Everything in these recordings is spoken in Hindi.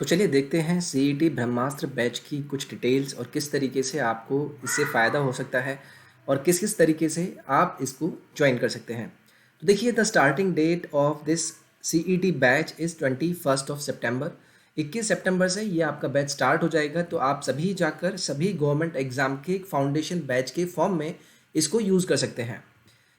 तो चलिए देखते हैं सीईटी ब्रह्मास्त्र बैच की कुछ डिटेल्स और किस तरीके से आपको इससे फ़ायदा हो सकता है और किस किस तरीके से आप इसको ज्वाइन कर सकते हैं। तो देखिए the starting date of this CET batch is 21 September. 21 सितंबर से ये आपका बैच स्टार्ट हो जाएगा। तो आप सभी जाकर सभी गवर्नमेंट एग्ज़ाम के फाउंडेशन बैच के फॉर्म में इसको यूज़ कर सकते हैं।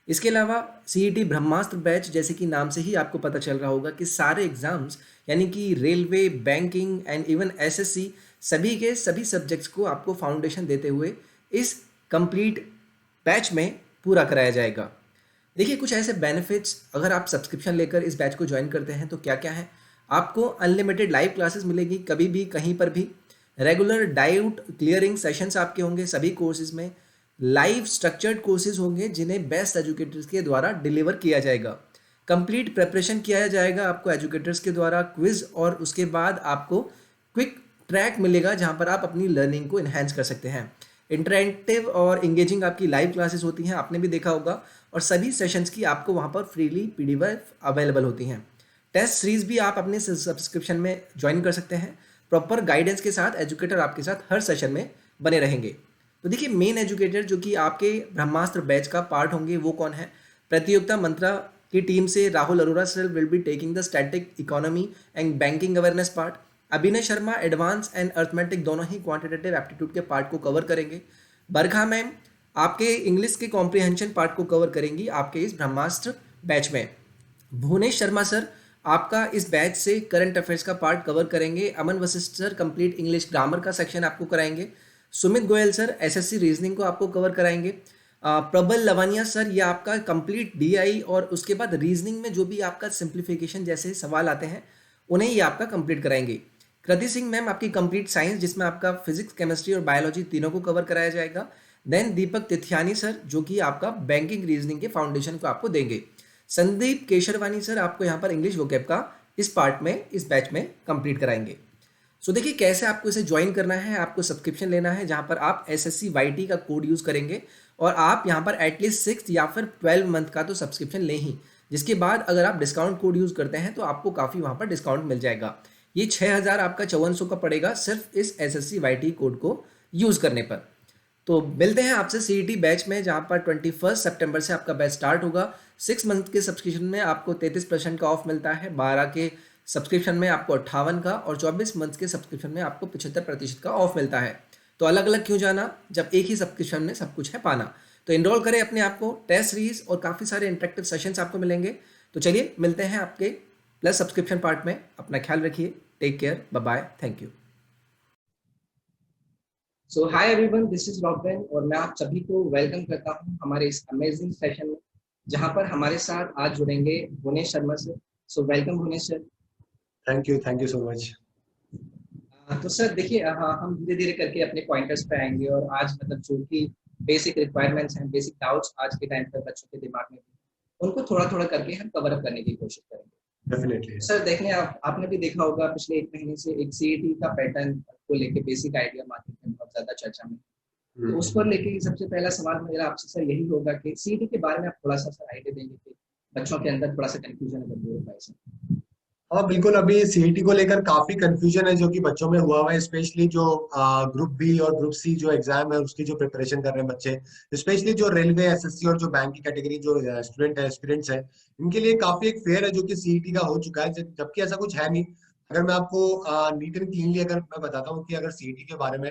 इसके अलावा सीईटी ब्रह्मास्त्र बैच जैसे कि नाम से ही आपको पता चल रहा होगा कि सारे एग्जाम्स यानी कि railway, banking and even SSC सभी के सभी सब्जेक्ट्स को आपको फाउंडेशन देते हुए इस कंप्लीट बैच में पूरा कराया जाएगा। देखिए कुछ ऐसे बेनिफिट्स अगर आप सब्सक्रिप्शन लेकर इस बैच को ज्वाइन करते हैं तो क्या क्या है। आपको अनलिमिटेड लाइव क्लासेस मिलेगी कभी भी कहीं पर भी। रेगुलर डाउट क्लियरिंग सेशंस आपके होंगे सभी कोर्सेज में। लाइव स्ट्रक्चर्ड कोर्सेज होंगे जिन्हें बेस्ट एजुकेटर्स के द्वारा डिलीवर किया जाएगा। कंप्लीट प्रिपरेशन किया जाएगा आपको एजुकेटर्स के द्वारा क्विज, और उसके बाद आपको क्विक ट्रैक मिलेगा जहां पर आप अपनी लर्निंग को इन्हेंस कर सकते हैं। इंटरेक्टिव और इंगेजिंग आपकी लाइव क्लासेस होती हैं, आपने भी देखा होगा, और सभी सेशंस की आपको वहां पर फ्रीली पीडीएफ अवेलेबल होती हैं। टेस्ट सीरीज भी आप अपने सब्सक्रिप्शन में ज्वाइन कर सकते हैं। प्रॉपर गाइडेंस के साथ एजुकेटर आपके साथ हर सेशन में बने रहेंगे। तो देखिए मेन एजुकेटर जो कि आपके ब्रह्मास्त्र बैच का पार्ट होंगे वो कौन है। प्रतियोगिता मंत्रा की टीम से Rahul Arora sir will be taking the static economy and banking awareness part. अभिनय शर्मा एडवांस एंड अर्थमेटिक दोनों ही क्वांटिटेटिव एप्टीट्यूड के पार्ट को कवर करेंगे। बरखा मैम आपके इंग्लिश के कॉम्प्रिहेंशन पार्ट को कवर करेंगी आपके इस ब्रह्मास्त्र बैच में। भुवनेश शर्मा सर आपका इस बैच से करंट अफेयर्स का पार्ट कवर करेंगे। Aman Vashishtha sir complete English grammar का सेक्शन आपको कराएंगे। Sumit Goyal sir SSC reasoning को आपको कवर कराएंगे। प्रबल लवानिया सर ये आपका कंप्लीट डीआई और उसके बाद रीजनिंग में जो भी आपका सिंप्लीफिकेशन जैसे सवाल आते हैं उन्हें ये आपका कंप्लीट कराएंगे। कृति सिंह मैम आपकी कंप्लीट साइंस जिसमें आपका फिजिक्स, केमिस्ट्री और बायोलॉजी तीनों को कवर कराया जाएगा। देन दीपक तिथियानी सर जो कि आपका बैंकिंग रीजनिंग के फाउंडेशन को आपको देंगे। संदीप केशरवानी सर आपको यहाँ पर इंग्लिश वोकैब का इस पार्ट में इस बैच में कंप्लीट कराएंगे। सो देखिए कैसे आपको इसे ज्वाइन करना है। आपको सब्सक्रिप्शन लेना है जहाँ पर आप SSC YT का कोड यूज़ करेंगे और आप यहाँ पर एटलीस्ट 6 या फिर 12 मंथ का तो सब्सक्रिप्शन लें ही, जिसके बाद अगर आप डिस्काउंट कोड यूज़ करते हैं तो आपको काफ़ी वहाँ पर डिस्काउंट मिल जाएगा। ये 6000 आपका 5400 का पड़ेगा सिर्फ इस SSC YT कोड को यूज़ करने पर। तो मिलते हैं आपसे सीईटी बैच में जहाँ पर 21 सितंबर से आपका बैच स्टार्ट होगा। 6 मंथ के सब्सक्रिप्शन में आपको 33% का ऑफ मिलता है, 12 के सब्सक्रिप्शन में आपको 58 का, और 24 मंथ के सब्सक्रिप्शन में आपको 75% का ऑफ मिलता है। तो अलग अलग क्यों जाना जब एक ही सब्सक्रिप्शन में सब कुछ है पाना। तो इनरोल करें अपने आप को। टेस्ट सीरीज और काफ़ी सारे इंटरेक्टिव सेशंस आपको मिलेंगे। तो चलिए मिलते हैं आपके प्लस सब्सक्रिप्शन पार्ट में। अपना ख्याल रखिए। Take care, bye bye, thank you. So hi everyone, this is Robin और मैं आप सभी को वेलकम करता हूं हमारे इस अमेजिंग सेशन में जहां पर हमारे साथ आज जुड़ेंगे Bhuvnesh Sharma sir. So welcome Bhuvnesh sir. Thank you so much. तो सर देखिए हम धीरे धीरे करके अपने पॉइंटर्स पे आएंगे और आज मतलब जो कि बेसिक रिक्वायरमेंट्स हैं, बेसिक डाउट्स आज के टाइम पर बच्चों के दिमाग में भी, उनको थोड़ा थोड़ा करके हम कवर अप करने की कोशिश करेंगे। डेफिनेटली सर देखने आपने भी देखा होगा पिछले 1 महीने से एक सीईटी का पैटर्न को लेके बेसिक आइडिया मार्केट में बहुत ज्यादा चर्चा में। तो उस पर लेके सबसे पहला सवाल मेरा आपसे सर यही होगा कि सीईटी के बारे में आप थोड़ा सा सर आइडिया देंगे कि बच्चों के अंदर थोड़ा सा कंफ्यूजन अगर दूर हो पाए। हाँ बिल्कुल, अभी सीईटी को लेकर काफी कंफ्यूजन है जो कि बच्चों में हुआ हुआ है, स्पेशली जो ग्रुप बी और ग्रुप सी जो एग्जाम है उसकी जो प्रिपरेशन कर रहे हैं बच्चे, स्पेशली जो रेलवे, एसएससी और जो बैंक की कैटेगरी जो स्टूडेंट्स हैं, इनके लिए काफी एक फेयर है जो कि सीईटी का हो चुका है, जबकि ऐसा कुछ है नहीं। अगर मैं आपको नीट एंड क्लीनली अगर मैं बताता हूँ कि अगर सीईटी के बारे में,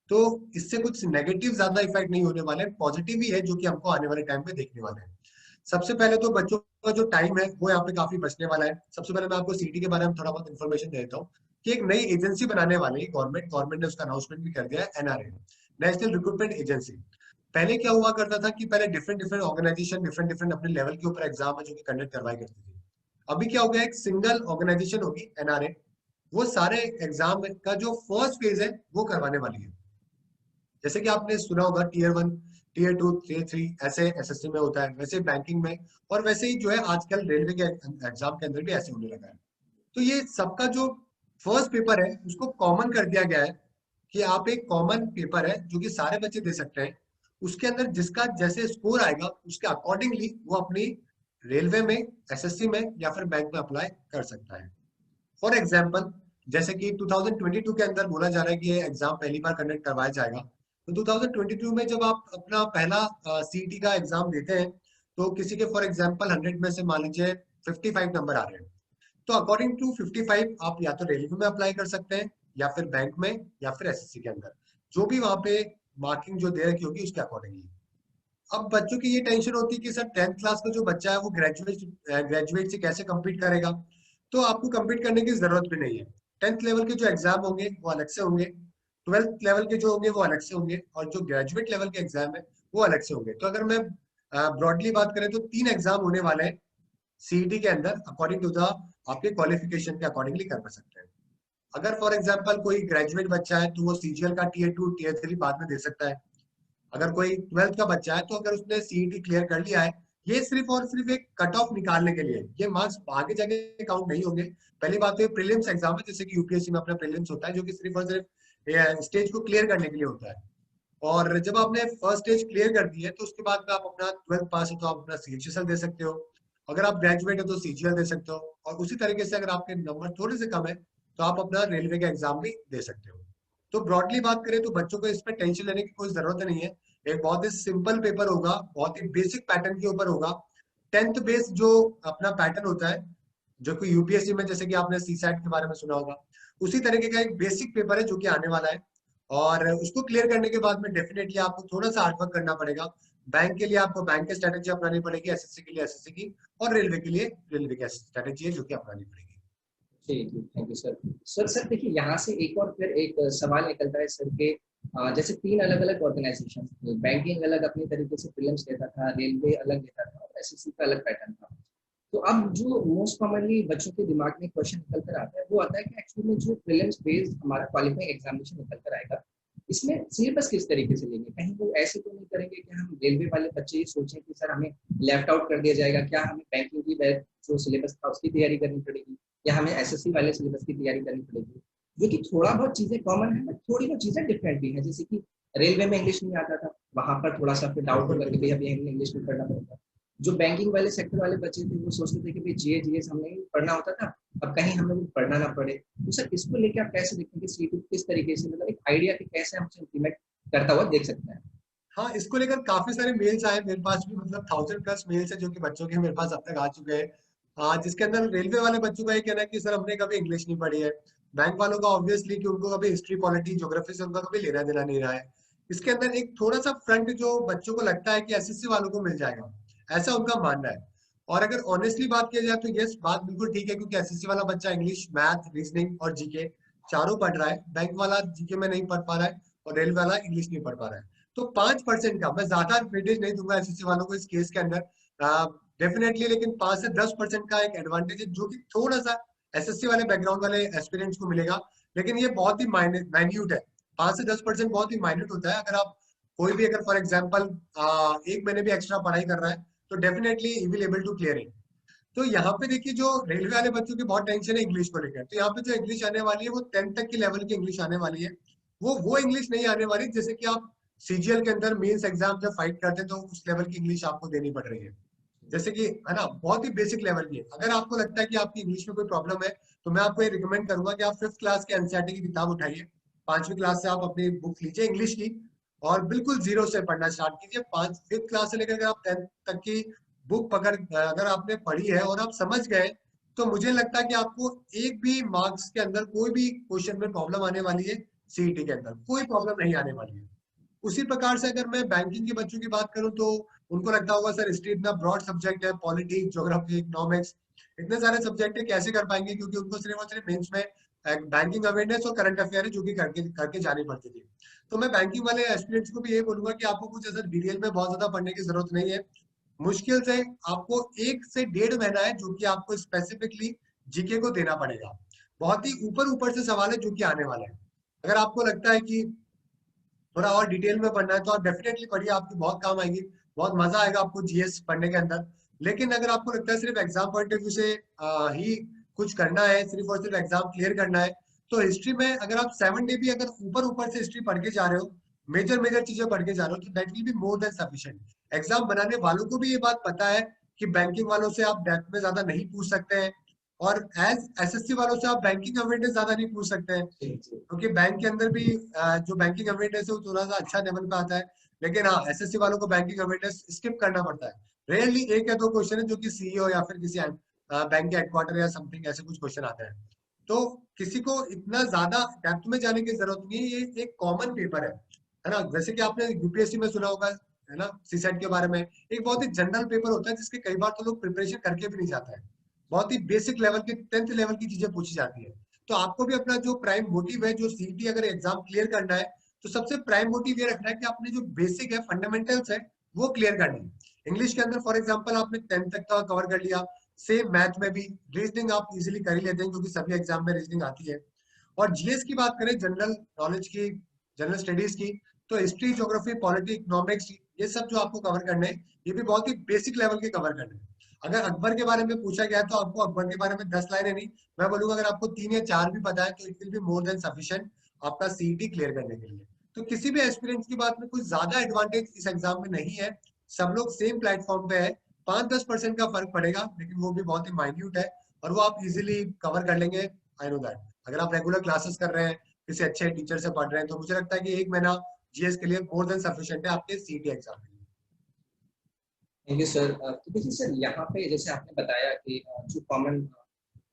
तो इससे कुछ नेगेटिव ज्यादा इफेक्ट नहीं होने वाले, पॉजिटिव ही है जो कि हमको आने वाले टाइम में देखने वाले हैं। सबसे पहले तो बच्चों का जो टाइम है वो यहाँ पे काफी बचने वाला है। सबसे पहले मैं आपको सीटी के बारे में थोड़ा बहुत इन्फॉर्मेशन दे देता हूँ कि एक नई एजेंसी बनाने वाली है गवर्नमेंट ने उसका अनाउंसमेंट भी कर दिया है, एनआरए, नेशनल रिक्रूटमेंट एजेंसी। पहले क्या हुआ करता था कि पहले different different organisation different different अपने लेवल के ऊपर एग्जाम है जो कि कंडक्ट करवाई करती थी। अभी क्या हो गया, एक सिंगल ऑर्गेनाइजेशन होगी एनआरए, वो सारे एग्जाम का जो फर्स्ट फेज है वो करवाने वाली है। जैसे कि आपने सुना होगा टीयर 1, टीयर 2, टीयर 3 ऐसे एसएससी में होता है, वैसे बैंकिंग में, और वैसे ही जो है आजकल रेलवे के एग्जाम के अंदर भी ऐसे होने लगा है। तो ये सबका जो फर्स्ट पेपर है उसको कॉमन कर दिया गया है कि आप एक कॉमन पेपर है जो कि सारे बच्चे दे सकते हैं, उसके अंदर जिसका जैसे स्कोर आएगा उसके अकॉर्डिंगली वो अपनी रेलवे में, एसएससी में या फिर बैंक में अप्लाई कर सकता है। फॉर एग्जाम्पल, जैसे कि 2022 के अंदर बोला जा रहा है कि ये एग्जाम पहली बार कंडक्ट करवाया जाएगा। तो 2022 में जब आप अपना पहला सीईटी का एग्जाम देते हैं, तो किसी के फॉर एग्जांपल 100 में से मान लीजिए 55 नंबर आ रहे हैं, तो अकॉर्डिंग टू 55 आप या तो रेलवे में अप्लाई कर सकते हैं, या फिर बैंक में, या फिर एसएससी के अंदर, जो भी वहां पे मार्किंग जो दे रखी होगी उसके अकॉर्डिंगली। अब बच्चों की ये टेंशन होती है कि सर 10th क्लास का जो बच्चा है वो ग्रेजुएट से कैसे compete करेगा। तो आपको compete करने की जरूरत भी नहीं है। 10th लेवल के जो एग्जाम होंगे वो अलग से होंगे, 12th लेवल के जो होंगे वो अलग से होंगे, और जो ग्रेजुएट लेवल के एग्जाम है वो अलग से होंगे। तो अगर मैं ब्रॉडली बात करें तो 3 एग्जाम होने वाले हैं सीईटी के अंदर, अकॉर्डिंग टू द आपके क्वालिफिकेशन के अकॉर्डिंगली कर सकते हैं। अगर फॉर एग्जाम्पल कोई ग्रेजुएट बच्चा है तो वो सीजीएल का टीयर 2 टीयर 3 बाद में दे सकता है। अगर कोई 12th का बच्चा है तो अगर उसने सीईटी क्लियर कर लिया है, ये सिर्फ और सिर्फ एक कट ऑफ निकालने के लिए, ये मार्क्स आगे जाके काउंट नहीं होंगे। पहली बात तो ये प्रीलिम्स एग्जाम है, जैसे कि यूपीएससी में अपना प्रीलिम्स होता है, जो कि सिर्फ और सिर्फ स्टेज को क्लियर करने के लिए होता है। और जब आपने फर्स्ट स्टेज क्लियर कर दी है तो उसके बाद में आप अपना 12th पास है तो आप अपना सीएचएसएल दे सकते हो, अगर आप ग्रेजुएट हो तो सीजीएल दे सकते हो, और उसी तरीके से अगर आपके नंबर थोड़े से कम है तो आप अपना रेलवे का एग्जाम भी दे सकते हो। तो ब्रॉडली बात करें तो बच्चों को इसमें टेंशन लेने की कोई जरूरत नहीं है। एक बहुत ही सिंपल पेपर होगा, बहुत ही बेसिक पैटर्न के ऊपर होगा। 10th बेस्ड जो अपना पैटर्न होता है, जो कि यूपीएससी में जैसे कि आपने सीसैट के बारे में सुना होगा, उसी तरीके का एक बेसिक पेपर है जो कि आने वाला है। और उसको क्लियर करने के बाद में डेफिनेटली आपको थोड़ा सा हार्डवर्क करना पड़ेगा। बैंक के लिए आपको बैंक की स्ट्रेटेजी अपनानी पड़ेगी, एसएससी के लिए एसएससी की, और रेलवे के लिए रेलवे की स्ट्रेटेजी है जो कि अपनानी पड़ेगी। जी जी, थैंक यू सर। सर देखिए, यहाँ से एक और फिर एक सवाल निकलता है सर के, जैसे तीन अलग अलग ऑर्गेनाइजेशन, बैंकिंग अलग अपनी तरीके से प्रीलिम्स लेता था, रेलवे अलग लेता था, और एसएससी का अलग पैटर्न था। तो अब जो मोस्ट कॉमनली बच्चों के दिमाग में क्वेश्चन निकल कर आता है वो आता है कि एक्चुअली में जो प्रीलिम्स बेस्ड हमारा क्वालिफाइंग एग्जामिनेशन निकल कर आएगा, इसमें सिलेबस किस तरीके से लेंगे? कहीं वो ऐसे तो नहीं करेंगे कि हम रेलवे वाले बच्चे ये सोचें कि सर हमें लेफ्ट आउट कर दिया जाएगा, क्या हमें बैंकिंग की जो सिलेबस था उसकी तैयारी करनी पड़ेगी, या हमें एसएससी वाले सिलेबस की तैयारी करनी पड़ेगी? जो कि थोड़ा बहुत चीजें कॉमन है, बट थोड़ी बहुत चीजें डिफरेंट भी है। जैसे कि रेलवे में इंग्लिश नहीं आता था, वहां पर थोड़ा सा फिर डाउट बिल्कुल होगा कि भाई बिल्कुल। अभी हमें इंग्लिश में पढ़ना पड़ेगा। जो बैंकिंग वाले सेक्टर वाले बच्चे थे वो सोचते थे कि भाई जीए जीएस हमें पढ़ना होता था, अब कहीं हमें भी पढ़ना ना पड़े। तो सर इसको लेके आप कैसे देखते हैं कि सीटू किस तरीके से, मतलब एक आइडिया कि कैसे हम उसे इम्प्लीमेंट करता हुआ देख सकते हैं? हाँ, इसको लेकर काफी सारे मेल्स आए मेरे पास भी, मतलब 1000+ मेल्स है जो कि बच्चों के मेरे पास अब तक आ चुके हैं। जिसके अंदर रेलवे वाले बच्चों का ये कहना है कि सर हमने कभी इंग्लिश नहीं पढ़ी है। बैंक वालों का ऑब्वियसली कि उनको कभी हिस्ट्री पॉलिटी ज्योग्राफी से उनका कभी लेना देना नहीं रहा है। इसके अंदर एक थोड़ा सा फ्रंट जो बच्चों को लगता है कि एसएससी वालों को मिल जाएगा, ऐसा उनका मानना है। और अगर ऑनेस्टली बात किया जाए तो यस, बात बिल्कुल ठीक है, क्योंकि एसएससी वाला बच्चा इंग्लिश, मैथ, रीजनिंग और जीके चारों पढ़ रहा है, बैंक वाला जीके में नहीं पढ़ पा रहा है, और रेलवे वाला इंग्लिश नहीं पढ़ पा रहा है। तो 5% का मैं ज्यादा वेटेज नहीं दूंगा एसएससी वालों को इस केस के अंदर, डेफिनेटली, लेकिन 5 से 10% का एक एडवांटेज है जो कि थोड़ा सा एसएससी वाले बैकग्राउंड वाले एस्पिरेंट्स को मिलेगा। लेकिन ये बहुत ही माइन्यूट है, 5 से 10% बहुत ही माइन्यूट होता है। अगर आप कोई भी अगर फॉर एग्जाम्पल 1 महीने भी एक्स्ट्रा पढ़ाई कर रहा है तो डेफिनेटली ही will able to clear it. तो यहाँ पे देखिए, जो रेलवे वाले बच्चों की बहुत टेंशन है इंग्लिश को लेकर, तो यहाँ पे जो इंग्लिश आने वाली है वो 10th तक की लेवल की इंग्लिश आने वाली है। वो इंग्लिश नहीं आने वाली जैसे कि आप सीजीएल के अंदर मेंस एग्जाम जब फाइट करते हैं तो उस लेवल की इंग्लिश आपको देनी पड़ रही है। जैसे कि है ना, बहुत ही बेसिक लेवल की है। अगर आपको लगता है कि आपकी इंग्लिश में कोई प्रॉब्लम है तो मैं आपको ये रिकमेंड करूंगा कि आप 5th क्लास के एनसीईआरटी की किताब उठाइए, 5वीं क्लास से आप अपनी बुक लीजिए इंग्लिश की, और बिल्कुल जीरो से पढ़ना स्टार्ट कीजिए। 5th क्लास से लेकर अगर आप 10th तक की बुक पकड़ अगर आपने पढ़ी है और आप समझ गए, तो मुझे लगता है कि आपको एक भी मार्क्स के अंदर कोई भी क्वेश्चन में प्रॉब्लम आने वाली है, सीईटी के अंदर कोई प्रॉब्लम नहीं आने वाली है। उसी प्रकार से अगर मैं बैंकिंग के बच्चों की बात करूं तो उनको लगता होगा सर हिस्ट्री इतना ब्रॉड सब्जेक्ट है, पॉलिटी, ज्योग्राफी, इकोनॉमिक्स, इतने सारे सब्जेक्ट है, कैसे कर पाएंगे, क्योंकि उनको सिर्फ और सिर्फ मेंस में बैंकिंग अवेयरनेस और करंट अफेयर है जो कि करके करके जानी पड़ती थी। तो मैं बैंकिंग वाले एस्पिरेंट्स को भी ये बोलूंगा कि आपको कुछ ऐसा डिटेल में बहुत ज्यादा पढ़ने की जरूरत नहीं है। मुश्किल से आपको 1 से 1.5 महीना है जो कि आपको स्पेसिफिकली जीके को देना पड़ेगा। बहुत ही ऊपर ऊपर से सवाल है जो कि आने वाले हैं। अगर आपको लगता है कि थोड़ा और डिटेल में पढ़ना है तो आप डेफिनेटली पढ़िए, आपकी बहुत काम आएगी, बहुत मजा आएगा आपको जीएस पढ़ने के अंदर। लेकिन अगर आपको लगता है सिर्फ एग्जाम पॉइंट ऑफ व्यू से ही कुछ करना है, सिर्फ और सिर्फ एग्जाम क्लियर करना है, तो हिस्ट्री में अगर आप 7 डे भी अगर ऊपर ऊपर से हिस्ट्री पढ़ के जा रहे हो, मेजर मेजर चीजें पढ़ के जा रहे हो, तो that will be more than sufficient. Exam बनाने वालों को भी ये बात पता है कि बैंकिंग वालों से आप डेप्थ में ज्यादा नहीं पूछ सकते हैं, और एज एसएससी वालों से आप बैंकिंग अवेयरनेस ज्यादा नहीं पूछ सकते हैं, क्योंकि बैंक के अंदर भी जो बैंकिंग अवेयरनेस है वो थोड़ा सा अच्छा लेवल पे आता है। लेकिन हाँ, एसएससी वालों को बैंकिंग अवेयरनेस स्किप करना पड़ता है। रेयरली एक या दो क्वेश्चन है जो कि सीईओ या फिर किसी बैंक के हेडक्वार्टर या समथिंग ऐसे कुछ क्वेश्चन आते हैं। तो किसी को इतना ज्यादा डेप्थ में जाने की जरूरत नहीं है, ये एक कॉमन पेपर है ना। जैसे कि आपने यूपीएससी में सुना होगा, है ना, सीसेट के बारे में, एक बहुत ही जनरल पेपर होता है जिसके कई बार तो लोग प्रिपरेशन करके भी नहीं जाते हैं। बहुत ही बेसिक लेवल की 10th लेवल की चीजें पूछी जाती है। तो आपको भी अपना जो प्राइम मोटिव है, जो सीईटी अगर एग्जाम क्लियर करना है, तो सबसे प्राइम मोटिव ये रखना है कि आपने जो बेसिक है, फंडामेंटल्स है, वो क्लियर करनी है। इंग्लिश के अंदर फॉर एग्जाम्पल आपने 10th तक का कवर कर लिया, सेम मैथ में भी, रीजनिंग आप इजिली कर ही लेते हैं क्योंकि सभी एग्जाम में रीजनिंग आती है। और जीएस की बात करें, जनरल नॉलेज की, जनरल स्टडीज की, तो हिस्ट्री, ज्योग्राफी, पॉलिटी, इकोनॉमिक्स, ये सब जो आपको कवर करने हैं, ये भी बहुत ही बेसिक लेवल के कवर करने हैं। अगर अकबर के बारे में पूछा गया है तो आपको अकबर के बारे में 10 लाइनें नहीं, मैं बोलूंगा अगर आपको 3 या 4 भी पता है तो it will be more than sufficient आपका सीईटी क्लियर करने के लिए। तो किसी भी एस्पिरेंट्स की बात में कुछ ज्यादा एडवांटेज इस एग्जाम में नहीं है। सब लोग सेम प्लेटफॉर्म पे है। 5-10% का फर्क पड़ेगा, लेकिन वो भी बहुत ही माइन्यूट है, और वो आप इजिली कवर कर लेंगे। आई नो दैट अगर आप रेगुलर क्लासेस कर रहे हैं, किसी अच्छे टीचर से पढ़ रहे हैं, तो मुझे लगता है कि 1 महीना जीएस के लिए मोर देन सफिशिएंट है आपके सीईटी एग्जाम के लिए। Thank you sir. तो देखिए सर, यहाँ पे जैसे आपने बताया कि जो कॉमन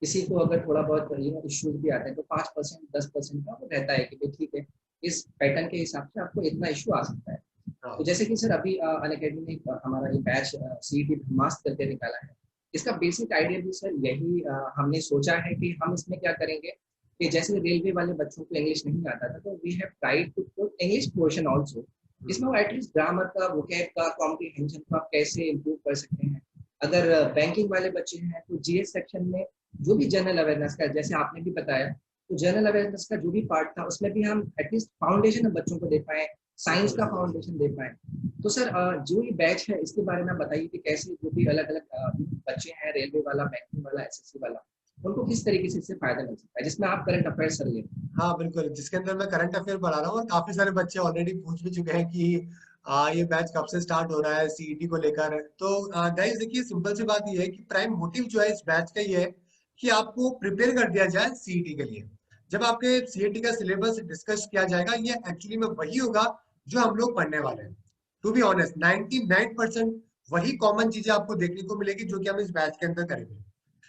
किसी को अगर थोड़ा बहुत इश्यूज भी आते हैं तो 5% 10% का वो रहता है कि भाई ठीक है, इस पैटर्न के हिसाब से आपको इतना इशू आ सकता है। तो हाँ जैसे कि सर अभी अनअकैडमी ने हमारा ये बैच सीईटी ब्रह्मास्त्र करके निकाला है। इसका बेसिक आइडिया भी सर यही हमने सोचा है कि हम इसमें क्या करेंगे कि जैसे रेलवे वाले बच्चों को इंग्लिश नहीं आता था, तो we have tried to put English portion also. इसमें वो एटलीस्ट ग्रामर का, वोकैब का, कॉम्प्रिहेंशन को आप कैसे इम्प्रूव कर सकते हैं। अगर बैंकिंग वाले बच्चे हैं तो जीएस सेक्शन में जो भी जनरल अवेयरनेस का, जैसे आपने भी बताया, तो जनरल अवेयरनेस का जो भी पार्ट था उसमें भी हम एटलीस्ट फाउंडेशन बच्चों को दे पाए, साइंस बिल्कुल का बिल्कुल। फाउंडेशन दे पाए। तो सर जो ये बैच है इसके बारे में बताइए कि कैसे जो भी अलग अलग बच्चे हैं, रेलवे वाला, बैंकिंग वाला, एसएससी वाला, उनको किस तरीके से इससे फायदा मिल सकता है, जिसमें आप करंट अफेयर्स सर ले। हाँ बिल्कुल, जिसके अंदर मैं करंट अफेयर पढ़ा रहा हूँ, और काफी सारे बच्चे ऑलरेडी पूछ भी चुके हैं कि ये बैच कब से स्टार्ट हो रहा है सीईटी को लेकर। तो गाइस देखिए, सिंपल सी बात ये है कि प्राइम मोटिव जो है इस बैच का ये है कि आपको प्रिपेयर कर दिया जाए सीईटी के लिए। जब आपके सीईटी का सिलेबस डिस्कस किया जाएगा, ये एक्चुअली में वही होगा जो हम लोग पढ़ने वाले हैं। टू बी ऑनेस्ट 99% वही कॉमन चीजें आपको देखने को मिलेगी जो कि हम इस बैच के अंदर करेंगे।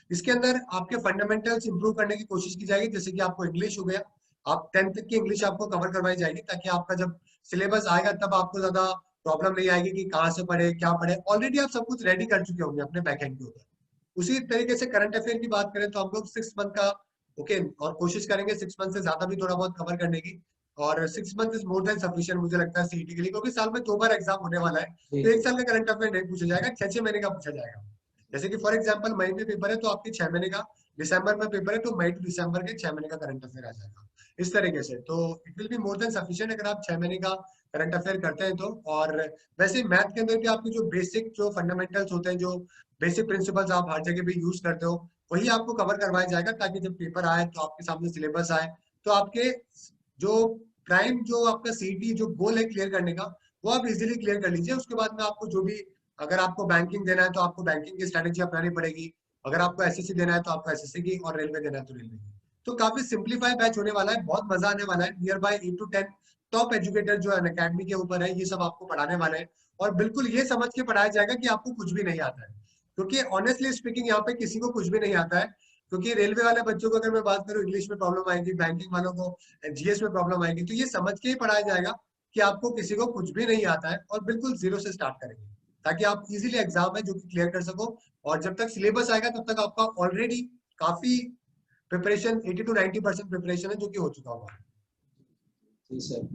इसके अंदर आपके फंडामेंटल्स इंप्रूव करने की कोशिश की जाएगी, जैसे कि आपको इंग्लिश हो गया, आप 10th तक की इंग्लिश आपको कवर करवाई जाएगी, ताकि आपका जब सिलेबस आएगा तब आपको ज्यादा प्रॉब्लम नहीं आएगी कि कहाँ से पढ़े, क्या पढ़े। ऑलरेडी आप सब कुछ रेडी कर चुके होंगे अपने बैकएंड के ऊपर। उसी तरीके से करंट अफेयर की बात करें तो हम लोग 6 मंथ का, ओके, और कोशिश करेंगे 6 मंथ से ज्यादा भी थोड़ा बहुत कवर करने की। और 6 month is more than sufficient मुझे लगता है सीईटी के लिए, क्योंकि साल में 2 बार एग्जाम होने वाला है। तो एक साल का करंट अफेयर नहीं पूछा जाएगा, 6-6 महीने का पूछा जाएगा। जैसे कि फॉर एग्जाम्पल मई में पेपर है तो आपके 6 महीने का, दिसंबर में पेपर है तो मई टू दिसंबर के 6 महीने का करंट अफेयर आ जाएगा। इस तरीके से तो it will be more than sufficient अगर आप 6 महीने का करंट अफेयर करते हैं तो। और वैसे मैथ के अंदर भी आपके जो बेसिक, जो फंडामेंटल्स होते हैं, जो बेसिक प्रिंसिपल्स आप हर जगह पे यूज करते हो, वही आपको कवर करवाया जाएगा, ताकि जब पेपर आए तो आपके सामने सिलेबस आए, तो आपके जो प्राइम, जो आपका सीटी जो गोल है क्लियर करने का, वो आप इजीली क्लियर कर लीजिए। उसके बाद में आपको जो भी, अगर आपको बैंकिंग देना है तो आपको बैंकिंग की स्ट्रेटेजी अपनानी पड़ेगी, अगर आपको एसएससी देना है तो आपको एसएससी की, और रेलवे देना है तो रेलवे की। तो काफी सिंप्लीफाई बैच होने वाला है, बहुत मजा आने वाला है। Near by 8 to 10 top educator जो अनअकैडमी के ऊपर है, ये सब आपको पढ़ाने वाले हैं। और बिल्कुल ये समझ के पढ़ाया जाएगा कि आपको कुछ भी नहीं आता है, क्योंकि ऑनेस्टली स्पीकिंग यहाँ पे किसी को कुछ भी नहीं आता है। क्योंकि रेलवे वाले बच्चों को अगर मैं बात करूँ, इंग्लिश में प्रॉब्लम आएगी, बैंकिंग वालों को जीएस में प्रॉब्लम आएगी, तो ये समझ के ही पढ़ाया जाएगा कि आपको किसी को कुछ भी नहीं आता है, और बिल्कुल जीरो से स्टार्ट करेंगे, ताकि आप इजीली एग्जाम है जो कि क्लियर कर सको। और जब तक सिलेबस आएगा तब तक आपका ऑलरेडी काफी प्रिपरेशन, 80 to 90% प्रिपरेशन है जो कि हो चुका होगा। जी sir.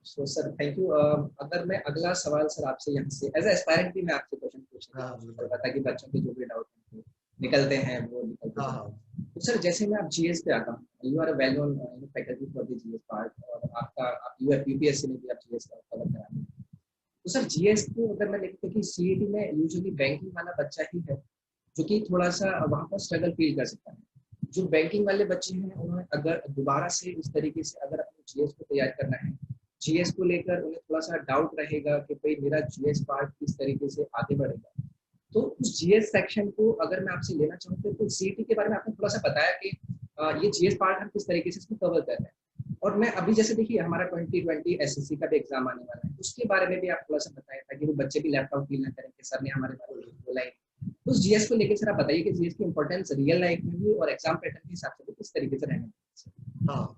So sir thank you. अगर मैं अगला सवाल सर आपसे यहाँ से एज एस्पायरेंट भी मैं आपसे क्वेश्चन पूछने की हाँ कोशिश बिल्कुल। करूँगा, ताकि बच्चों के जो भी डाउट हैं निकलते हैं वो निकलते हाँ जाए। हाँ तो सर जैसे मैं आप जीएस पे आता हूँ, you are a well known faculty for the GS part, और आपका आप यूपीएससी में भी आप जीएस का कवर करा रहे हैं। तो सर जीएस को अगर मैं देखता हूँ कि सीईटी में यूजुअली बैंकिंग वाला बच्चा ही है जो कि थोड़ा सा वहाँ पर स्ट्रगल फील कर सकता है। जो बैंकिंग वाले बच्चे हैं उन्हें अगर दोबारा से इस तरीके से अगर अपने जीएस को तैयार करना है, जीएस को लेकर उन्हें थोड़ा सा डाउट रहेगा कि भाई मेरा जीएस पार्ट किस तरीके से आगे बढ़ेगा, तो उस जीएस सेक्शन को अगर मैं आपसे लेना चाहूँ तो सीईटी के बारे में आपने थोड़ा सा बताया कि ये जीएस पार्ट हम किस तरीके से इसमें कवर कर रहे हैं, और मैं अभी जैसे देखिए हमारा 2020 एसएससी का भी एग्जाम आने वाला है, उसके बारे में भी आप थोड़ा सा बताएं ताकि वो बच्चे भी लैपटॉप फील ना करें कि सर ने हमारे बारे में बोला है। उस जीएस को लेकर सर आप बताइए कि जीएस की इंपॉर्टेंस रियल लाइफ में भी और एग्जाम पैटर्न के हिसाब से भी किस तरीके से रहने। हाँ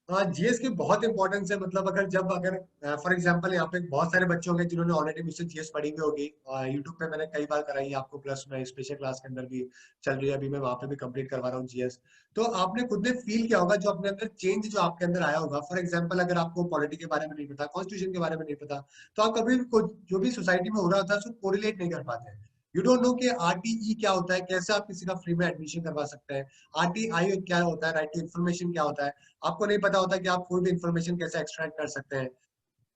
हाँ, जीएस की बहुत इंपॉर्टेंस है। मतलब अगर फॉर एग्जांपल यहाँ पे बहुत सारे बच्चे होंगे जिन्होंने ऑलरेडी मुझसे जीएस पढ़ी हुई होगी, यूट्यूब पे मैंने कई बार कराई है आपको, प्लस मैं स्पेशल क्लास के अंदर भी चल रही है अभी, मैं वहां पे भी कंप्लीट करवा रहा हूँ जीएस। तो आपने खुद ने फील किया होगा जो अपने अंदर चेंज जो आपके अंदर आया होगा। फॉर एग्जाम्पल अगर आपको पॉलिटी के बारे में नहीं पता, कॉन्स्टिट्यूशन के बारे में नहीं पता, तो आप कभी भी जो भी सोसाइटी में हो रहा होता है उसको कोरिलेट नहीं कर पाते। यू डोंट नो कि आरटीई क्या होता है, कैसे आप किसी का फ्री में एडमिशन करवा सकते हैं, आरटीआई क्या होता है, राइट टू इन्फॉर्मेशन क्या होता है। आपको नहीं पता होता कि आप कोई भी इन्फॉर्मेशन कैसे एक्सट्रैक्ट कर सकते हैं।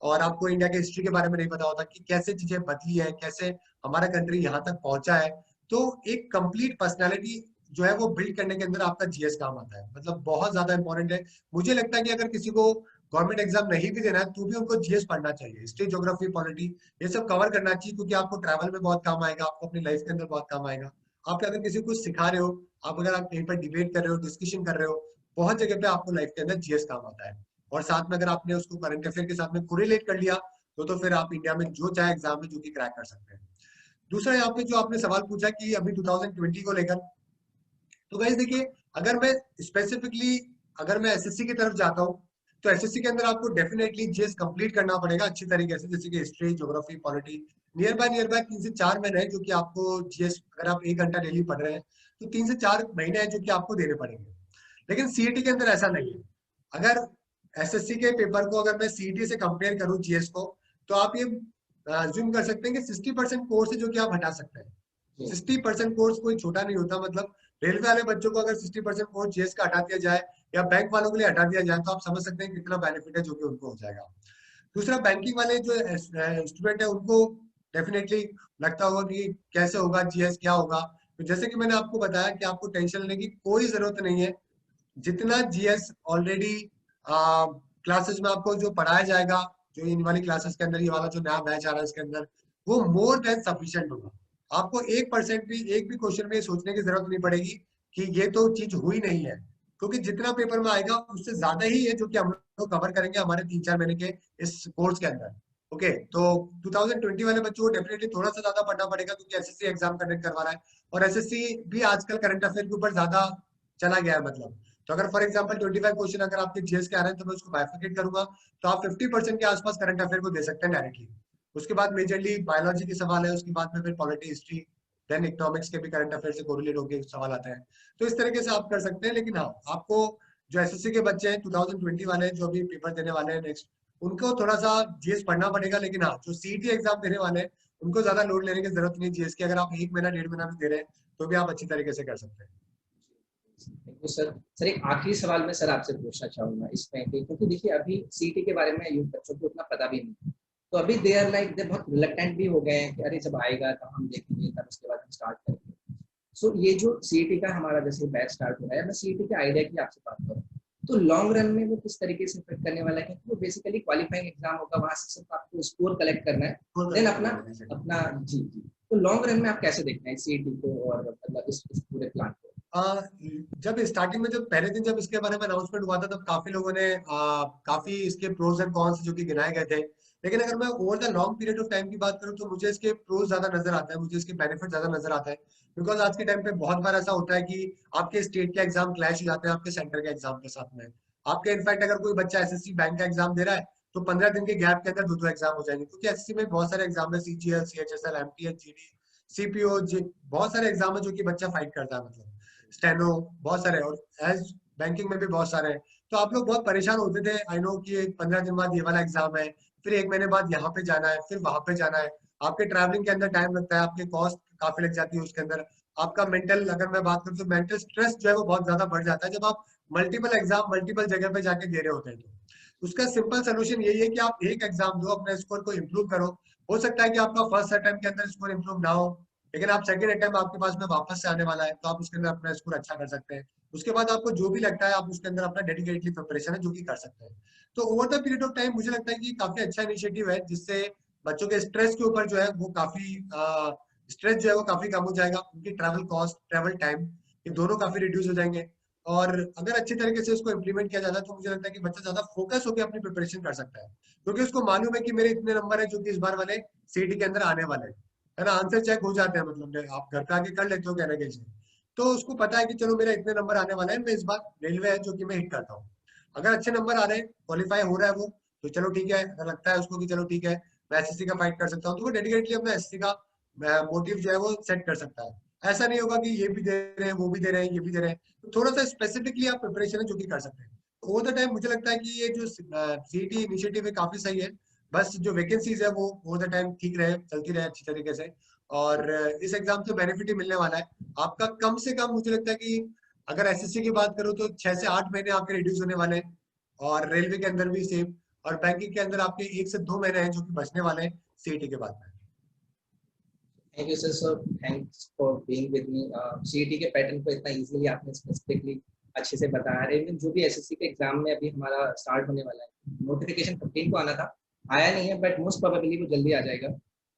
और आपको इंडिया के हिस्ट्री के बारे में नहीं पता होता कि कैसे चीजें बदली है, कैसे हमारा कंट्री यहाँ तक पहुंचा है। तो एक कंप्लीट पर्सनालिटी जो है वो बिल्ड करने के अंदर आपका जीएस काम आता है, मतलब बहुत ज्यादा इंपॉर्टेंट है। मुझे लगता है कि अगर किसी को गवर्नमेंट एग्जाम नहीं भी देना है तो भी उनको जीएस पढ़ना चाहिए, हिस्ट्री, ज्योग्राफी, पॉलिटी, ये सब कवर करना चाहिए, क्योंकि आपको ट्रैवल में बहुत काम आएगा, आपको अपनी लाइफ के अंदर बहुत काम आएगा। आप अगर किसी को कुछ सिखा रहे हो, आप अगर आप कहीं पर डिबेट कर रहे हो, डिस्कशन कर रहे हो, बहुत जगह पे आपको लाइफ के अंदर जीएस काम आता है। और साथ में अगर आपने उसको करंट अफेयर के साथ में कोरिलेट कर लिया तो फिर आप इंडिया में जो चाहे एग्जाम में जो कि क्रैक कर सकते हैं। दूसरा यहाँ पे जो आपने सवाल पूछा कि अभी 2020 को लेकर, तो गाइस देखिए, अगर मैं स्पेसिफिकली अगर मैं एसएससी की तरफ जाता हूँ, तो एसएससी के अंदर आपको डेफिनेटली जीएस कंप्लीट करना पड़ेगा अच्छी तरीके से, जैसे कि history, geography, polity. Near by 3 से 4 महीने हैं जो कि आपको जीएस, अगर आप 1 घंटा डेली पढ़ रहे हैं तो 3 से 4 महीने हैं जो कि आपको देने पड़ेंगे। लेकिन सीईटी के अंदर ऐसा नहीं है। अगर एसएससी के पेपर को अगर मैं सीईटी से कंपेयर करूं जीएस को, तो आप ये अज्यूम कर सकते हैं कि 60% कोर्स है जो कि आप हटा सकते हैं। 60% कोर्स कोई छोटा नहीं होता। मतलब रेलवे वाले बच्चों को अगर 60% कोर्स जीएस का हटा दिया जाए या बैंक वालों के लिए हटा दिया जाए तो आप समझ सकते हैं कितना बेनिफिट है जो कि उनको हो जाएगा। दूसरा, बैंकिंग वाले जो स्टूडेंट है उनको डेफिनेटली लगता होगा कि कैसे होगा जीएस, क्या होगा। तो जैसे कि मैंने आपको बताया कि आपको टेंशन लेने की कोई जरूरत नहीं है। जितना जीएस ऑलरेडी क्लासेस में आपको जो पढ़ाया जाएगा, जो इन वाली क्लासेस के अंदर, ये वाला जो नया बैच आ रहा है इसके अंदर, वो मोर देन सफिशिएंट होगा। आपको 1% भी, एक भी क्वेश्चन में सोचने की जरूरत नहीं पड़ेगी कि ये तो चीज हुई नहीं है, क्योंकि जितना पेपर में आएगा उससे ज्यादा ही है जो कि हम लोग कवर करेंगे हमारे 3-4 महीने के इस कोर्स के अंदर। ओके, तो 2020 वाले बच्चों को डेफिनेटली थोड़ा सा ज्यादा पढ़ना पड़ेगा, क्योंकि एसएससी एग्जाम कंडक्ट करवा रहा है और एसएससी भी आजकल करंट अफेयर के ऊपर ज्यादा चला गया है। मतलब तो अगर फॉर एग्जांपल 25 क्वेश्चन अगर आपके जीएस के आ रहे हैं तो मैं उसको बाइफरकेट करूंगा, तो आप 50% के आसपास करंट अफेयर को दे सकते हैं डायरेक्टली। उसके बाद मेजरली बायोलॉजी के सवाल है, उसके बाद में फिर पॉलिटी, हिस्ट्री, देन इकोनॉमिक्स के भी करंट अफेयर से कोरिलेट होकर सवाल आते हैं। तो इस तरीके से आप कर सकते हैं। लेकिन हाँ, आपको जो एसएससी के बच्चे हैं 2020 वाले हैं जो अभी पेपर देने वाले हैं नेक्स्ट, उनको थोड़ा सा जीएस पढ़ना पड़ेगा। लेकिन हाँ, जो सीईटी एग्जाम देने वाले हैं उनको ज्यादा लोड लेने की जरूरत नहीं जीएस की। अगर आप 1 महीना 1.5 महीना भी दे रहे हैं तो भी आप अच्छी तरीके से कर सकते हैं। तो सर एक आखिरी सवाल मैं सर आपसे पूछना चाहूंगा इसमें क्योंकि देखिए अभी सीटी के बारे में यूथ बच्चों को उतना पता भी नहीं, तो अभी दे आर लाइक दे बहुत रिलक्टेंट भी हो गए हैं कि अरे जब आएगा तब हम देखेंगे, तब उसके बाद हम स्टार्ट करेंगे। सो ये जो सीईटी का हमारा जैसे बैच स्टार्ट हो रहा है, मैं सीईटी के आइडिया की आपसे बात करूँ तो लॉन्ग रन में वो किस तरीके से इफेक्ट करने वाला है, क्योंकि वो बेसिकली क्वालिफाइंग एग्जाम होगा, वहां से सिर्फ आपको स्कोर कलेक्ट करना है, देन अपना अपना जी जी। तो लॉन्ग रन में आप कैसे देखते हैं सीईटी को और मतलब इस पूरे प्लान को। जब स्टार्टिंग में, जब पहले दिन जब इसके बारे में अनाउंसमेंट हुआ था तब काफी लोगों ने काफी इसके प्रोज एंड कॉन्स जो कि गिनाए गए थे। लेकिन अगर मैं over the long period of time की बात करूं तो मुझे इसके प्रोज ज्यादा नजर आता है, मुझे इसके बेनिफिट ज्यादा नजर आता है। बिकॉज आज के टाइम पे बहुत बार ऐसा होता है कि आपके स्टेट के एग्जाम क्लैश हो जाते हैं आपके सेंटर के एग्जाम के साथ में। आपके इनफैक्ट अगर कोई बच्चा एसएससी बैंक का एग्जाम दे रहा है तो 15 दिन के गैप के अंदर दो एग्जाम हो जाएंगे, क्योंकि एसएससी में बहुत सारे एग्जाम है, CGL, CHSL, MTH, GD, CPO, बहुत सारे एग्जाम है जो कि बच्चा फाइट करता है। मतलब स्टेनो, बहुत सारे, और एज बैंकिंग में भी बहुत सारे हैं। तो आप लोग बहुत परेशान होते थे, आई नो कि 15 दिन बाद ये वाला एग्जाम है, फिर 1 महीने बाद यहाँ पे जाना है, फिर वहां पे जाना है। आपके ट्रैवलिंग के अंदर टाइम लगता है, आपके कॉस्ट काफी लग जाती है उसके अंदर। आपका मेंटल, अगर मैं बात करूँ तो मेंटल स्ट्रेस जो है वो बहुत ज्यादा बढ़ जाता है जब आप मल्टीपल एग्जाम मल्टीपल जगह पे जाके दे रहे होते हैं। तो उसका सिंपल सोल्यूशन यही है कि आप एक एग्जाम दो, अपने स्कोर को इम्प्रूव करो। हो सकता है कि आपका फर्स्ट अटेम्प्ट के अंदर स्कोर इम्प्रूव ना हो, लेकिन आप सेकंड अटेम्प्ट आपके पास में वापस से आने वाला है तो आप उसके अंदर अपना स्कोर अच्छा कर सकते हैं। उसके बाद आपको जो भी लगता है आप उसके अंदर अपना डेडिकेटली प्रिपरेशन है जो कि कर सकते हैं। तो over the period of time मुझे लगता है कि काफी अच्छा इनिशिएटिव है, जिससे बच्चों के स्ट्रेस के ऊपर जो है वो काफी स्ट्रेस जो है वो काफी कम हो जाएगा, उनकी ट्रैवल कॉस्ट, ट्रैवल टाइम, ये दोनों काफी रिड्यूस हो जाएंगे। और अगर अच्छी तरीके से उसको इम्प्लीमेंट किया जाता है तो मुझे लगता है कि बच्चा ज्यादा फोकस होकर अपनी प्रिपरेशन कर सकता है, क्योंकि उसको मालूम है कि मेरे इतने नंबर है जो कि इस बार वाले सीटी के अंदर आने वाले हैं, है ना, आंसर चेक हो जाते हैं, मतलब आप घर पे आके कर लेते हो कहना कैसे। तो उसको पता है कि चलो मेरा इतने नंबर आने वाला है, मैं इस बार रेलवे है जो कि मैं हिट करता हूँ। अगर अच्छे नंबर आ रहे हैं, क्वालिफाई हो रहा है वो, तो चलो ठीक है, अगर लगता है उसको कि चलो ठीक है मैं एसएससी का फाइट कर सकता हूँ, तो वो डेडिकेटली अपना एसएससी का मोटिव जो है वो सेट कर सकता है। ऐसा नहीं होगा कि ये भी दे रहे हैं, वो भी दे रहे हैं, ये भी दे रहे हैं, तो थोड़ा सा स्पेसिफिकली आप प्रिपरेशन है जो कि कर सकते हैं। ओवर द टाइम मुझे लगता है कि ये जो सीईटी इनिशिएटिव है काफी सही है, बस जो वैकेंसीज है वो ओवर द टाइम ठीक रहे, चलती रहे अच्छी तरीके से। और इस एग्जाम से बेनिफिट ही मिलने वाला है आपका, कम से कम मुझे लगता है कि अगर एसएससी की बात करूं तो 6 से 8 महीने आपके रिड्यूस होने वाले हैं, और रेलवे के अंदर भी सेम, और बैंकिंग के अंदर आपके 1 से 2 महीने हैं जो कि बचने वाले हैं सीईटी के बाद में। Thank you sir. So thanks for being with me. CET के पैटर्न को इतना इजीली आपने स्पेसिफिकली अच्छे से बताया है। इवन जो भी एसएससी के एग्जाम में अभी हमारा स्टार्ट होने वाला है, नोटिफिकेशन 15 को आना था, आया नहीं है, बट मोस्ट प्रोबेबली वो जल्दी आ जाएगा।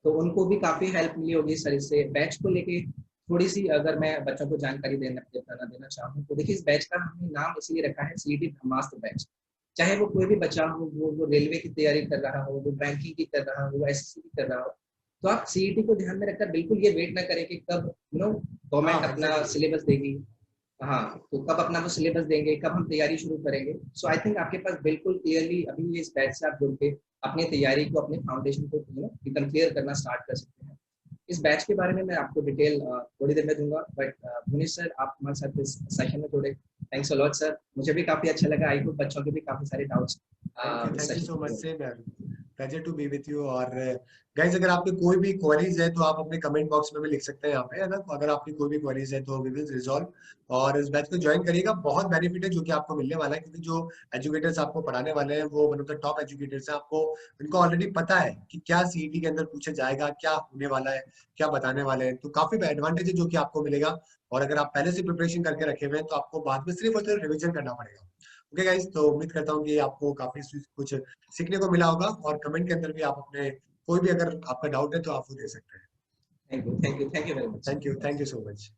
तो उनको भी काफ़ी हेल्प मिली होगी सर इससे। बैच को लेके थोड़ी सी अगर मैं बच्चों को जानकारी देना चाहूँ तो देखिए, इस बैच का हमने नाम इसलिए रखा है सीईटी ब्रह्मास्त्र बैच। चाहे वो कोई भी बच्चा हो, वो रेलवे की तैयारी कर रहा हो, वो बैंकिंग की कर रहा हो, वो एसएससी की कर रहा हो, तो आप सीईटी को ध्यान में रखकर बिल्कुल ये वेट ना करें कि कब गवर्नमेंट हाँ अपना एग्जैक्टली। सिलेबस देगी। हाँ, तो कब अपना वो सिलेबस देंगे, कब हम तैयारी शुरू करेंगे। सो आई थिंक आपके पास बिल्कुल क्लियरली अभी इस बैच से आप जुड़ के अपनी तैयारी को, अपने फाउंडेशन को एकदम क्लियर करना स्टार्ट कर सकते हैं। इस बैच के बारे में मैं आपको डिटेल थोड़ी देर में दूंगा, बट मुनीश सर आप हमारे साथ इस सेशन में जुड़े, थैंक्स अ लॉट सर। मुझे भी काफी अच्छा लगा। आई होप बच्चों के भी काफी सारे डाउट्स इस thank you session so much, में। सेम यार, pleasure to be with you. और गाइस अगर आपके कोई भी क्वेरीज है तो आप अपने कमेंट बॉक्स में भी लिख सकते हैं यहाँ पे, है ना, तो अगर आपकी कोई भी क्वेरीज है तो वी विल रिजॉल्व। और इस बैच को ज्वाइन करिएगा, बहुत बेनिफिट है जो कि आपको मिलने वाला है, क्योंकि जो एजुकेटर्स आपको पढ़ाने वाले हैं वो one of the top educators हैं। आपको उनको ऑलरेडी पता है कि क्या सीईटी के अंदर पूछा जाएगा, क्या होने वाला है, क्या बताने वाले हैं, तो काफी एडवांटेज है जो कि आपको मिलेगा। और अगर आप पहले से प्रिपरेशन करके रखे हुए हैं तो आपको बाद में सिर्फ और सिर्फ रिविजन करना पड़ेगा। ओके गाइस, तो उम्मीद करता हूँ कि आपको काफी कुछ सीखने को मिला होगा, और कमेंट के अंदर भी आप अपने कोई भी अगर आपका डाउट है तो आप वो दे सकते हैं। Thank you, thank you, thank you very much. Thank you so much.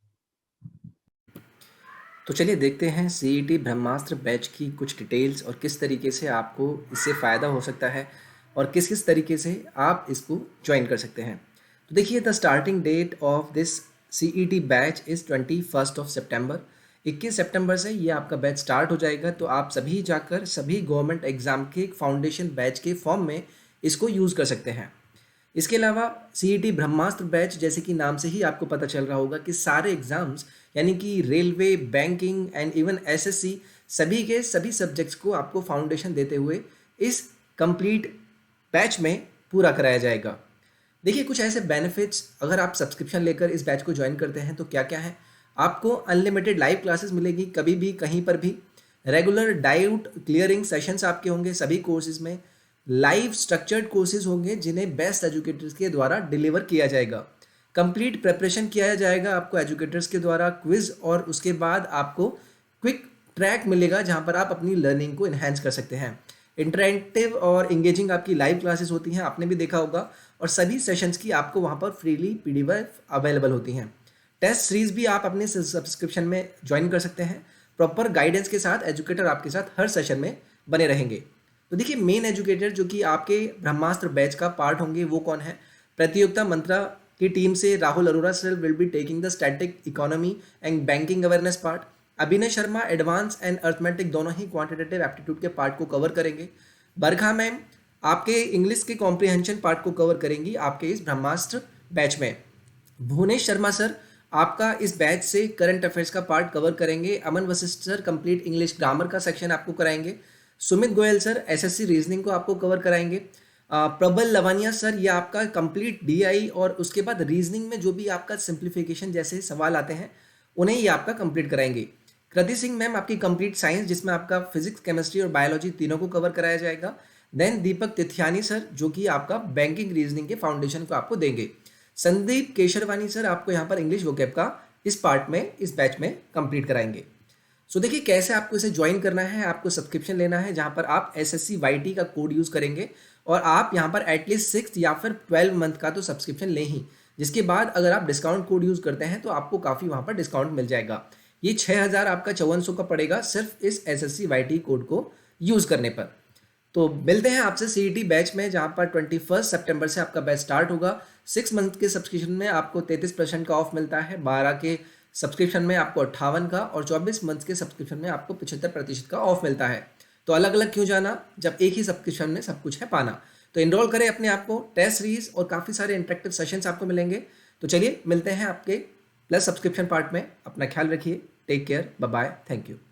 तो चलिए देखते हैं सीईटी ब्रह्मास्त्र बैच की कुछ डिटेल्स और किस तरीके से आपको इससे फ़ायदा हो सकता है और किस किस तरीके से आप इसको ज्वाइन कर सकते हैं। तो देखिए, the starting date of this CET batch is 21 September. 21 सितंबर से ये आपका बैच स्टार्ट हो जाएगा। तो आप सभी जाकर सभी गवर्नमेंट एग्ज़ाम के फाउंडेशन बैच के फॉर्म में इसको यूज़ कर सकते हैं। इसके अलावा सीईटी ब्रह्मास्त्र बैच, जैसे कि नाम से ही आपको पता चल रहा होगा कि सारे एग्जाम्स यानी कि railway, banking and even SSC, सभी के सभी सब्जेक्ट्स को आपको फाउंडेशन देते हुए इस कंप्लीट बैच में पूरा कराया जाएगा। देखिए, कुछ ऐसे बेनिफिट्स अगर आप सब्सक्रिप्शन लेकर इस बैच को ज्वाइन करते हैं तो क्या क्या है। आपको अनलिमिटेड लाइव क्लासेस मिलेगी, कभी भी कहीं पर भी। रेगुलर डाउट क्लियरिंग सेशंस आपके होंगे सभी कोर्सेज में। लाइव स्ट्रक्चर्ड कोर्सेज होंगे जिन्हें बेस्ट एजुकेटर्स के द्वारा डिलीवर किया जाएगा। कंप्लीट प्रिपरेशन किया जाएगा आपको एजुकेटर्स के द्वारा, क्विज, और उसके बाद आपको क्विक ट्रैक मिलेगा जहां पर आप अपनी लर्निंग को इन्हेंस कर सकते हैं। इंटरेक्टिव और इंगेजिंग आपकी लाइव क्लासेस होती हैं, आपने भी देखा होगा, और सभी सेशंस की आपको वहां पर फ्रीली पीडीएफ अवेलेबल होती हैं। टेस्ट सीरीज भी आप अपने सब्सक्रिप्शन में ज्वाइन कर सकते हैं। प्रॉपर गाइडेंस के साथ एजुकेटर आपके साथ हर सेशन में बने रहेंगे। तो देखिए, मेन एजुकेटर जो कि आपके ब्रह्मास्त्र बैच का पार्ट होंगे वो कौन है। प्रतियोगिता मंत्रा की टीम से Rahul Arora sir will be taking the static economy and banking awareness part. अभिनय शर्मा एडवांस एंड अर्थमेटिक दोनों ही क्वांटिटेटिव एप्टीट्यूड के पार्ट को कवर करेंगे। बरखा मैम आपके इंग्लिश के कॉम्प्रिहेंशन पार्ट को कवर करेंगी आपके इस ब्रह्मास्त्र बैच में। भुवनेश शर्मा सर आपका इस बैच से करंट अफेयर्स का पार्ट कवर करेंगे। Aman Vashishtha sir complete English grammar का सेक्शन आपको कराएंगे। Sumit Goyal sir SSC reasoning को आपको कवर कराएंगे। प्रबल लवानिया सर ये आपका कंप्लीट डीआई और उसके बाद रीजनिंग में जो भी आपका सिंप्लीफिकेशन जैसे सवाल आते हैं उन्हें ये आपका कंप्लीट कराएंगे। कृति सिंह मैम आपकी कंप्लीट साइंस, जिसमें आपका फिजिक्स, केमिस्ट्री और बायोलॉजी तीनों को कवर कराया जाएगा। देन दीपक तिथियानी सर जो कि आपका बैंकिंग रीजनिंग के फाउंडेशन को आपको देंगे। संदीप केशरवानी सर आपको यहाँ पर इंग्लिश वोकैब का इस पार्ट में, इस बैच में कंप्लीट कराएंगे। सो देखिए, कैसे आपको इसे ज्वाइन करना है। आपको सब्सक्रिप्शन लेना है जहाँ पर आप एसएससी वाईटी का कोड यूज़ करेंगे और आप यहाँ पर एटलीस्ट 6 या फिर 12 मंथ का तो सब्सक्रिप्शन लें ही, जिसके बाद अगर आप डिस्काउंट कोड यूज़ करते हैं तो आपको काफ़ी वहाँ पर डिस्काउंट मिल जाएगा। ये 6000 आपका 5400 का पड़ेगा सिर्फ इस SSC YT कोड को यूज़ करने पर। तो मिलते हैं आपसे CET बैच में, जहाँ पर 21 सितंबर से आपका बैच स्टार्ट होगा। 6 मंथ के सब्सक्रिप्शन में आपको 33% का ऑफ मिलता है, 12 के सब्सक्रिप्शन में आपको 58 का, और 24 मंथ के सब्सक्रिप्शन में आपको 75% का ऑफ मिलता है। तो अलग अलग क्यों जाना जब एक ही सब्सक्रिप्शन में सब कुछ है पाना। तो इनरोल करें अपने आप को, टेस्ट सीरीज और काफ़ी सारे इंटरेक्टिव सेशंस आपको मिलेंगे। तो चलिए मिलते हैं आपके प्लस सब्सक्रिप्शन पार्ट में। अपना ख्याल रखिए, take care, bye bye, thank you.